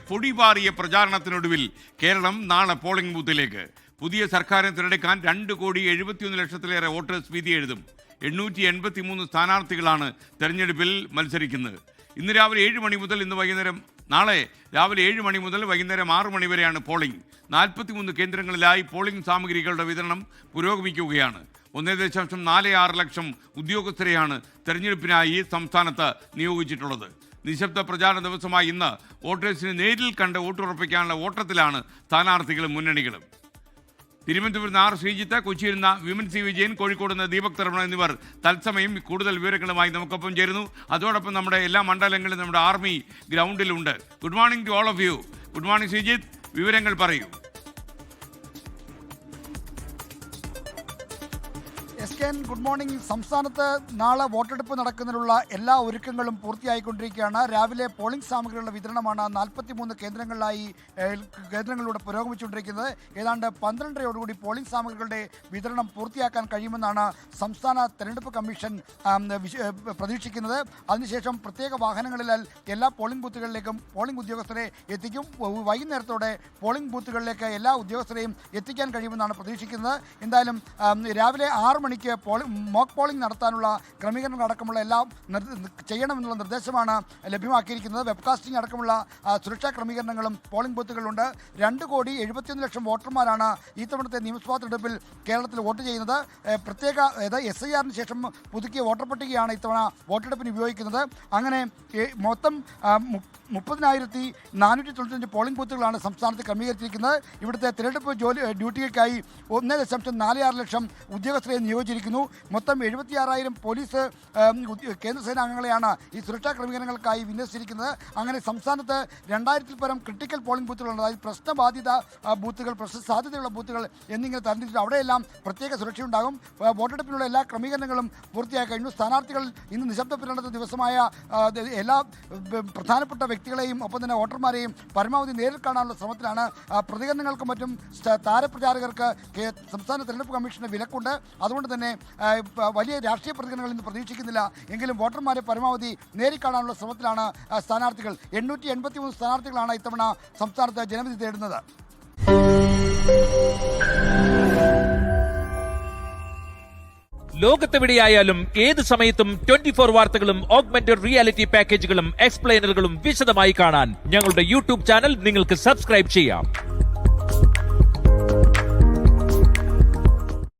പൊടിപാറിയ പ്രചാരണത്തിനൊടുവിൽ കേരളം നാളെ പോളിംഗ് ബൂത്തിലേക്ക്. പുതിയ സർക്കാരിനെ തിരഞ്ഞെടുക്കാൻ 2,71,00,000 വോട്ടേഴ്സ് വിധി എഴുതും. 883 സ്ഥാനാർത്ഥികളാണ് തെരഞ്ഞെടുപ്പിൽ മത്സരിക്കുന്നത്. ഇന്ന് രാവിലെ 7 മണി മുതൽ നാളെ രാവിലെ 7 മണി മുതൽ വൈകുന്നേരം 6 മണി വരെയാണ് പോളിംഗ്. 43 കേന്ദ്രങ്ങളിലായി പോളിംഗ് സാമഗ്രികളുടെ വിതരണം പുരോഗമിക്കുകയാണ്. 1.46 ലക്ഷം ഉദ്യോഗസ്ഥരെയാണ് തെരഞ്ഞെടുപ്പിനായി സംസ്ഥാനത്ത് നിയോഗിച്ചിട്ടുള്ളത്. നിശബ്ദ പ്രചാരണ ദിവസമായ ഇന്ന് വോട്ടേഴ്സിന് നേരിൽ കണ്ട് വോട്ടുറപ്പിക്കാനുള്ള ഓട്ടത്തിലാണ് സ്ഥാനാർത്ഥികളും മുന്നണികളും. തിരുവനന്തപുരത്ത് ആർ ശ്രീജിത്ത്, കൊച്ചിയിൽ നിന്ന് വിമൻ സി വിജയൻ, കോഴിക്കോട് നിന്ന് ദീപക് തർമണ എന്നിവർ തത്സമയം കൂടുതൽ വിവരങ്ങളുമായി നമുക്കൊപ്പം ചേരുന്നു. അതോടൊപ്പം നമ്മുടെ എല്ലാ മണ്ഡലങ്ങളിലും നമ്മുടെ ആർമി ഗ്രൗണ്ടിലുണ്ട്. Good morning to all of you. Good morning Sreejith, വിവരങ്ങൾ പറയൂ. Good morning. സംസ്ഥാനത്ത് നാളെ വോട്ടെടുപ്പ് നടക്കുന്നതിനുള്ള എല്ലാ ഒരുക്കങ്ങളും പൂർത്തിയായിക്കൊണ്ടിരിക്കുകയാണ്. രാവിലെ പോളിംഗ് സാമഗ്രികളുടെ വിതരണമാണ് 43 കേന്ദ്രങ്ങളിലൂടെ പുരോഗമിച്ചുകൊണ്ടിരിക്കുന്നത്. ഏതാണ്ട് 12:30യോടുകൂടി പോളിംഗ് സാമഗ്രികളുടെ വിതരണം പൂർത്തിയാക്കാൻ കഴിയുമെന്നാണ് സംസ്ഥാന തെരഞ്ഞെടുപ്പ് കമ്മീഷൻ പ്രതീക്ഷിക്കുന്നത്. അതിനുശേഷം പ്രത്യേക വാഹനങ്ങളിൽ എല്ലാ പോളിംഗ് ബൂത്തുകളിലേക്കും പോളിംഗ് ഉദ്യോഗസ്ഥരെ എത്തിക്കും. വൈകുന്നേരത്തോടെ പോളിംഗ് ബൂത്തുകളിലേക്ക് എല്ലാ ഉദ്യോഗസ്ഥരെയും എത്തിക്കാൻ കഴിയുമെന്നാണ് പ്രതീക്ഷിക്കുന്നത്. എന്തായാലും രാവിലെ 6 മണിക്ക് മോക്ക് പോളിംഗ് നടത്താനുള്ള ക്രമീകരണങ്ങൾ അടക്കമുള്ള എല്ലാം ചെയ്യണമെന്നുള്ള നിർദ്ദേശമാണ് ലഭ്യമാക്കിയിരിക്കുന്നത്. വെബ്കാസ്റ്റിംഗ് അടക്കമുള്ള സുരക്ഷാ ക്രമീകരണങ്ങളും പോളിംഗ് ബൂത്തുകളിലുണ്ട്. 2,71,00,000 വോട്ടർമാരാണ് ഈ തവണത്തെ നിയമസഭാ തെരഞ്ഞെടുപ്പിൽ കേരളത്തിൽ വോട്ട് ചെയ്യുന്നത്. പ്രത്യേക SIR-ന് ശേഷം പുതുക്കിയ വോട്ടർ പട്ടികയാണ് ഇത്തവണ വോട്ടെടുപ്പിന് ഉപയോഗിക്കുന്നത്. അങ്ങനെ മൊത്തം 30,495 പോളിംഗ് ബൂത്തുകളാണ് സംസ്ഥാനത്ത് ക്രമീകരിച്ചിരിക്കുന്നത്. ഇവിടുത്തെ തിരഞ്ഞെടുപ്പ് ഡ്യൂട്ടിക്കായി 1.46 ലക്ഷം ഉദ്യോഗസ്ഥരെ നിയോഗിച്ചിരിക്കുന്നു. മൊത്തം 76,000 പോലീസ് കേന്ദ്രസേനാ അംഗങ്ങളെയാണ് ഈ സുരക്ഷാ ക്രമീകരണങ്ങൾക്കായി വിന്യസിച്ചിരിക്കുന്നത്. അങ്ങനെ സംസ്ഥാനത്ത് 2000-ൽ പരം ക്രിട്ടിക്കൽ പോളിംഗ് ബൂത്തുകളുണ്ട്. അതായത് പ്രശ്നബാധിത ബൂത്തുകൾ, പ്രശ്ന സാധ്യതയുള്ള ബൂത്തുകൾ എന്നിങ്ങനെ തരംതിരിച്ചിട്ട് അവിടെയെല്ലാം പ്രത്യേക സുരക്ഷയുണ്ടാകും. വോട്ടെടുപ്പിനുള്ള എല്ലാ ക്രമീകരണങ്ങളും പൂർത്തിയായി കഴിഞ്ഞു. സ്ഥാനാർത്ഥികൾ ഇന്ന് നിശബ്ദ പ്രചരണ ദിവസമായ എല്ലാ പ്രധാനപ്പെട്ട വ്യക്തികളെയും ഒപ്പം തന്നെ വോട്ടർമാരെയും പരമാവധി നേരിൽ കാണാനുള്ള ശ്രമത്തിലാണ്. പ്രതികരണങ്ങൾക്കും മറ്റും താരപ്രചാരകർക്ക് സംസ്ഥാന തെരഞ്ഞെടുപ്പ് കമ്മീഷന്റെ വിലക്കുണ്ട്. അതുകൊണ്ട് തന്നെ വലിയ രാഷ്ട്രീയ പ്രതികരണങ്ങൾ ഇന്ന് പ്രതീക്ഷിക്കുന്നില്ല. എങ്കിലും വോട്ടർമാരെ പരമാവധി നേരിൽ കാണാനുള്ള ശ്രമത്തിലാണ് സ്ഥാനാർത്ഥികൾ. 883 സ്ഥാനാർത്ഥികളാണ് ഇത്തവണ സംസ്ഥാനത്ത് ജനവിധി തേടുന്നത്. ലോകത്തെവിടെയായാലും ഏത് സമയത്തും 24 വാർത്തകളും ഓഗ്മെന്റഡ് റിയാലിറ്റി പാക്കേജുകളും എക്സ്പ്ലെയിനറുകളും വിശദമായി കാണാൻ ഞങ്ങളുടെ യൂട്യൂബ് ചാനൽ നിങ്ങൾക്ക് സബ്സ്ക്രൈബ് ചെയ്യാം.